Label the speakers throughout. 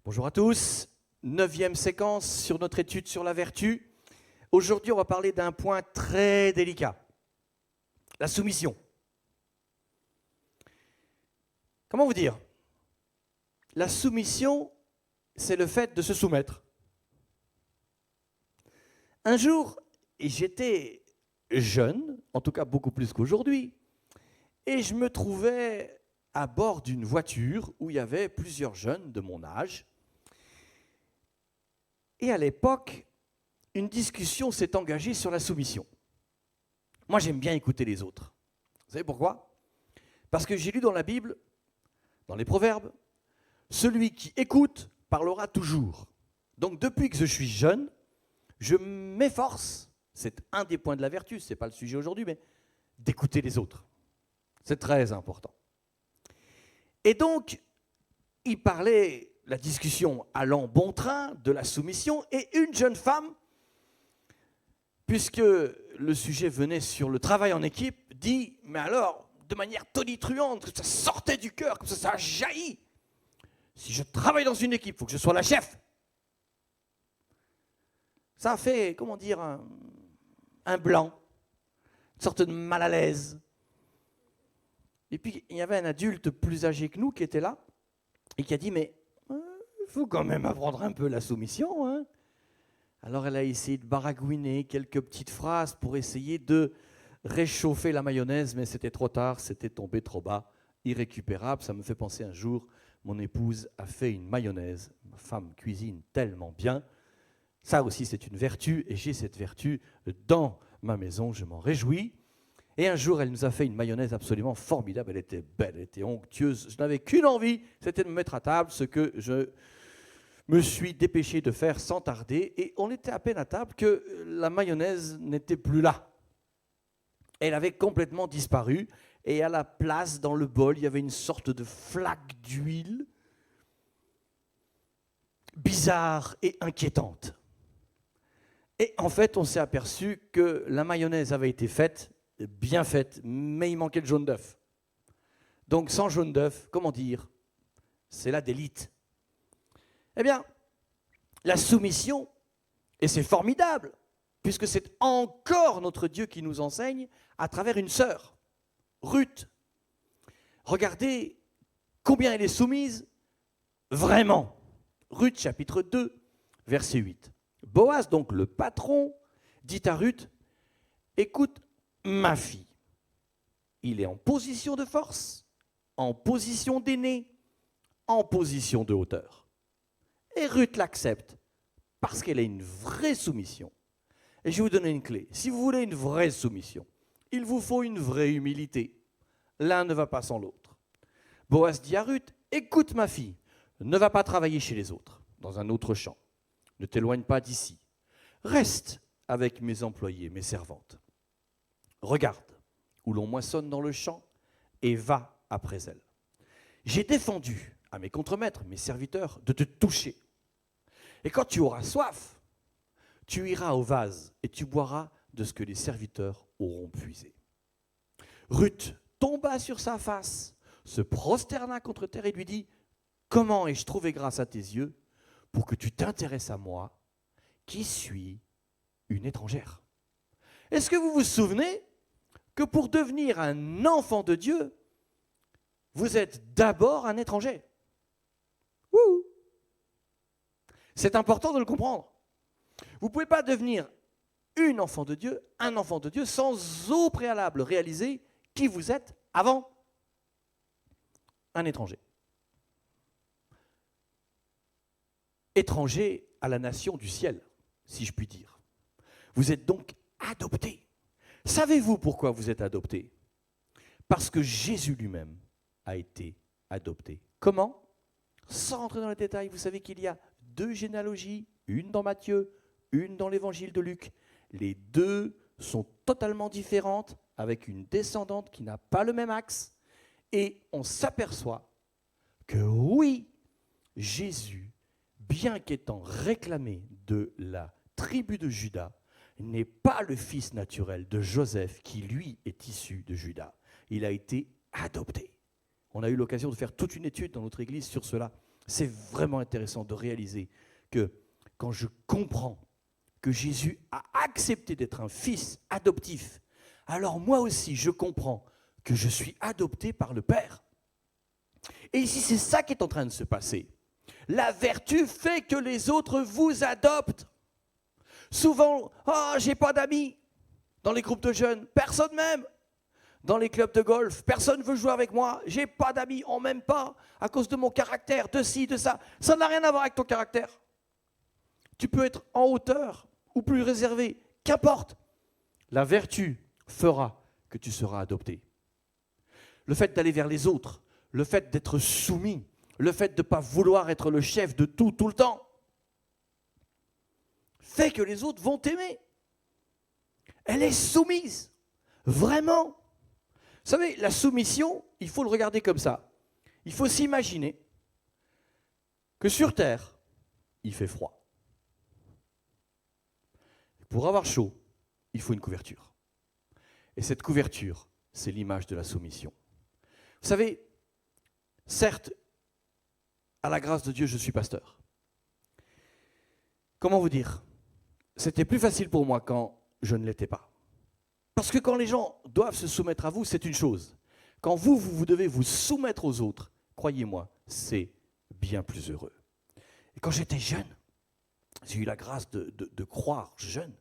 Speaker 1: Bonjour à tous, 9e séquence sur notre étude sur la vertu. Aujourd'hui, on va parler d'un point très délicat, la soumission. Comment vous dire? La soumission, c'est le fait de se soumettre. Un jour, j'étais jeune, en tout cas beaucoup plus qu'aujourd'hui, et je me trouvais à bord d'une voiture où il y avait plusieurs jeunes de mon âge. Et à l'époque, une discussion s'est engagée sur la soumission. Moi, j'aime bien écouter les autres. Vous savez pourquoi? Parce que j'ai lu dans la Bible, dans les Proverbes, celui qui écoute parlera toujours. Donc depuis que je suis jeune, je m'efforce, c'est un des points de la vertu, ce n'est pas le sujet aujourd'hui, mais d'écouter les autres. C'est très important. Et donc, il parlait, la discussion allant bon train, de la soumission, et une jeune femme, puisque le sujet venait sur le travail en équipe, dit, mais alors, de manière tonitruante, que ça sortait du cœur, comme ça a jailli. Si je travaille dans une équipe, il faut que je sois la chef. Ça a fait, comment dire, un blanc, une sorte de mal à l'aise. Et puis, il y avait un adulte plus âgé que nous qui était là et qui a dit, mais il faut quand même apprendre un peu la soumission. Hein. Alors, elle a essayé de baragouiner quelques petites phrases pour essayer de réchauffer la mayonnaise, mais c'était trop tard, c'était tombé trop bas, irrécupérable. Ça me fait penser un jour, mon épouse a fait une mayonnaise. Ma femme cuisine tellement bien. Ça aussi, c'est une vertu, et j'ai cette vertu dans ma maison, je m'en réjouis. Et un jour, elle nous a fait une mayonnaise absolument formidable. Elle était belle, elle était onctueuse. Je n'avais qu'une envie, c'était de me mettre à table, ce que je me suis dépêché de faire sans tarder. Et on était à peine à table que la mayonnaise n'était plus là. Elle avait complètement disparu. Et à la place, dans le bol, il y avait une sorte de flaque d'huile bizarre et inquiétante. Et en fait, on s'est aperçu que la mayonnaise avait été faite, bien faite, mais il manquait le jaune d'œuf. Donc sans jaune d'œuf, comment dire, c'est la délite. Eh bien, la soumission, et c'est formidable, puisque c'est encore notre Dieu qui nous enseigne à travers une sœur, Ruth. Regardez combien elle est soumise vraiment. Ruth chapitre 2, verset 8. Boaz, donc le patron, dit à Ruth, écoute ma fille, il est en position de force, en position d'aîné, en position de hauteur. Et Ruth l'accepte parce qu'elle a une vraie soumission. Et je vais vous donner une clé. Si vous voulez une vraie soumission, il vous faut une vraie humilité. L'un ne va pas sans l'autre. Boaz dit à Ruth, écoute ma fille, ne va pas travailler chez les autres, dans un autre champ. Ne t'éloigne pas d'ici. Reste avec mes employés, mes servantes. Regarde où l'on moissonne dans le champ et va après elles. J'ai défendu à mes contremaîtres, mes serviteurs, de te toucher. Et quand tu auras soif, tu iras au vase et tu boiras de ce que les serviteurs auront puisé. Ruth tomba sur sa face, se prosterna contre terre et lui dit, comment ai-je trouvé grâce à tes yeux pour que tu t'intéresses à moi, qui suis une étrangère? Est-ce que vous vous souvenez que pour devenir un enfant de Dieu, vous êtes d'abord un étranger? Ouh. C'est important de le comprendre. Vous ne pouvez pas devenir un enfant de Dieu, sans au préalable réaliser qui vous êtes avant un étranger. Étranger à la nation du ciel, si je puis dire. Vous êtes donc adopté. Savez-vous pourquoi vous êtes adopté? Parce que Jésus lui-même a été adopté. Comment? Sans rentrer dans les détails, vous savez qu'il y a 2 généalogies, une dans Matthieu, une dans l'évangile de Luc. Les 2 sont totalement différentes, avec une descendante qui n'a pas le même axe. Et on s'aperçoit que oui, Jésus, bien qu'étant réclamé de la tribu de Juda, n'est pas le fils naturel de Joseph, qui lui est issu de Juda. Il a été adopté. On a eu l'occasion de faire toute une étude dans notre église sur cela. C'est vraiment intéressant de réaliser que quand je comprends que Jésus a accepté d'être un fils adoptif, alors moi aussi je comprends que je suis adopté par le Père. Et ici c'est ça qui est en train de se passer. La vertu fait que les autres vous adoptent. Souvent, oh, j'ai pas d'amis dans les groupes de jeunes, personne m'aime. Dans les clubs de golf, personne ne veut jouer avec moi, j'ai pas d'amis, on m'aime pas à cause de mon caractère, de ci, de ça. Ça n'a rien à voir avec ton caractère. Tu peux être en hauteur ou plus réservé, qu'importe. La vertu fera que tu seras adopté. Le fait d'aller vers les autres, le fait d'être soumis, le fait de ne pas vouloir être le chef de tout, tout le temps, fait que les autres vont t'aimer. Elle est soumise, vraiment. Vous savez, la soumission, il faut le regarder comme ça. Il faut s'imaginer que sur Terre, il fait froid. Pour avoir chaud, il faut une couverture. Et cette couverture, c'est l'image de la soumission. Vous savez, certes, à la grâce de Dieu, je suis pasteur. Comment vous dire? C'était plus facile pour moi quand je ne l'étais pas. Parce que quand les gens doivent se soumettre à vous, c'est une chose. Quand vous devez vous soumettre aux autres, croyez-moi, c'est bien plus heureux. Et quand j'étais jeune, j'ai eu la grâce de croire jeune,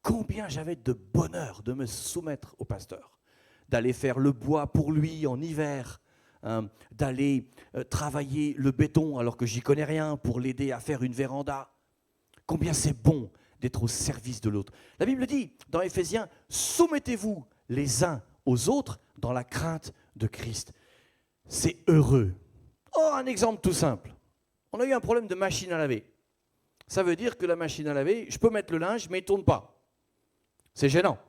Speaker 1: combien j'avais de bonheur de me soumettre au pasteur, d'aller faire le bois pour lui en hiver, d'aller travailler le béton alors que j'y connais rien pour l'aider à faire une véranda. Combien c'est bon d'être au service de l'autre. La Bible dit dans Éphésiens, soumettez-vous les uns aux autres dans la crainte de Christ. C'est heureux. Oh, un exemple tout simple. On a eu un problème de machine à laver. Ça veut dire que la machine à laver, je peux mettre le linge, mais il ne tourne pas. C'est gênant.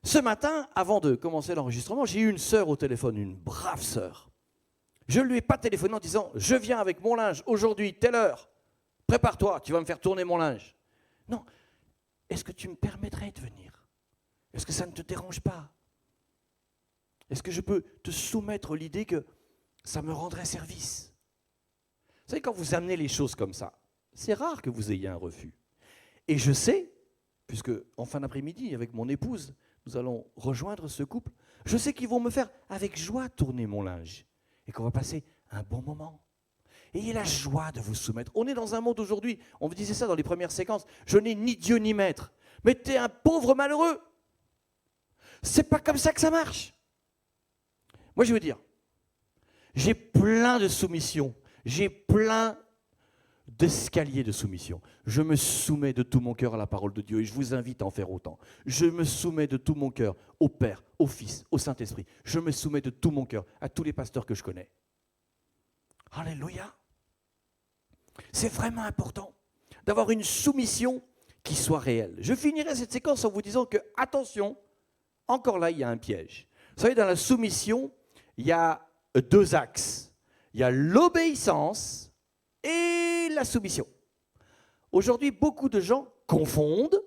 Speaker 1: Ce matin, avant de commencer l'enregistrement, j'ai eu une sœur au téléphone, une brave sœur. Je ne lui ai pas téléphoné en disant « Je viens avec mon linge aujourd'hui, telle heure. Prépare-toi, tu vas me faire tourner mon linge. » Non. Est-ce que tu me permettrais de venir? Est-ce que ça ne te dérange pas? Est-ce que je peux te soumettre l'idée que ça me rendrait service? Vous savez, quand vous amenez les choses comme ça, c'est rare que vous ayez un refus. Et je sais, puisque en fin d'après-midi, avec mon épouse, nous allons rejoindre ce couple, je sais qu'ils vont me faire avec joie tourner mon linge et qu'on va passer un bon moment. Ayez la joie de vous soumettre. On est dans un monde aujourd'hui, on vous disait ça dans les premières séquences, je n'ai ni Dieu ni maître, mais tu es un pauvre malheureux. C'est pas comme ça que ça marche. Moi je veux dire, j'ai plein de soumissions, j'ai plein d'escaliers de soumission. Je me soumets de tout mon cœur à la parole de Dieu et je vous invite à en faire autant. Je me soumets de tout mon cœur au Père, au Fils, au Saint-Esprit. Je me soumets de tout mon cœur à tous les pasteurs que je connais. Alléluia. C'est vraiment important d'avoir une soumission qui soit réelle. Je finirai cette séquence en vous disant que, attention, encore là, il y a un piège. Vous savez, dans la soumission, il y a deux axes. Il y a l'obéissance et la soumission. Aujourd'hui, beaucoup de gens confondent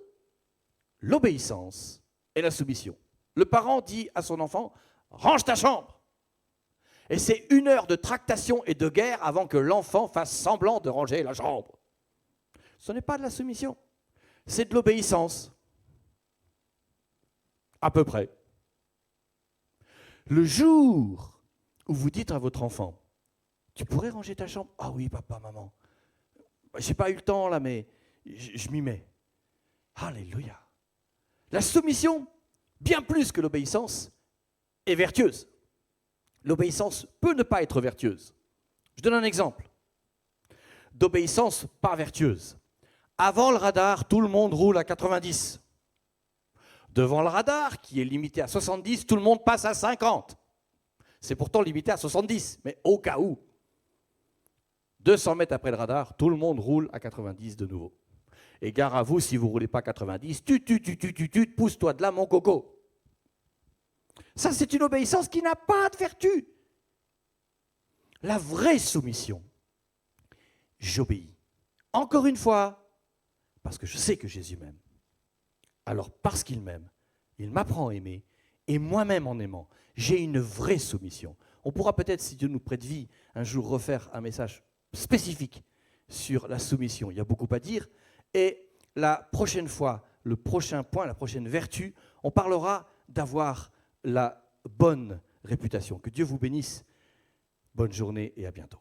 Speaker 1: l'obéissance et la soumission. Le parent dit à son enfant « Range ta chambre !» Et c'est 1 heure de tractation et de guerre avant que l'enfant fasse semblant de ranger la chambre. Ce n'est pas de la soumission, c'est de l'obéissance. À peu près. Le jour où vous dites à votre enfant, tu pourrais ranger ta chambre? Ah oui, papa, maman. J'ai pas eu le temps là, mais je m'y mets. Alléluia. La soumission, bien plus que l'obéissance, est vertueuse. L'obéissance peut ne pas être vertueuse. Je donne un exemple d'obéissance pas vertueuse. Avant le radar, tout le monde roule à 90. Devant le radar, qui est limité à 70, tout le monde passe à 50. C'est pourtant limité à 70, mais au cas où. 200 mètres après le radar, tout le monde roule à 90 de nouveau. Et gare à vous, si vous ne roulez pas à 90, pousse-toi de là, mon coco. Ça, c'est une obéissance qui n'a pas de vertu. La vraie soumission, j'obéis. Encore une fois, parce que je sais que Jésus m'aime. Alors, parce qu'il m'aime, il m'apprend à aimer, et moi-même en aimant, j'ai une vraie soumission. On pourra peut-être, si Dieu nous prête vie, un jour refaire un message spécifique sur la soumission. Il y a beaucoup à dire. Et la prochaine fois, le prochain point, la prochaine vertu, on parlera d'avoir la bonne réputation. Que Dieu vous bénisse. Bonne journée et à bientôt.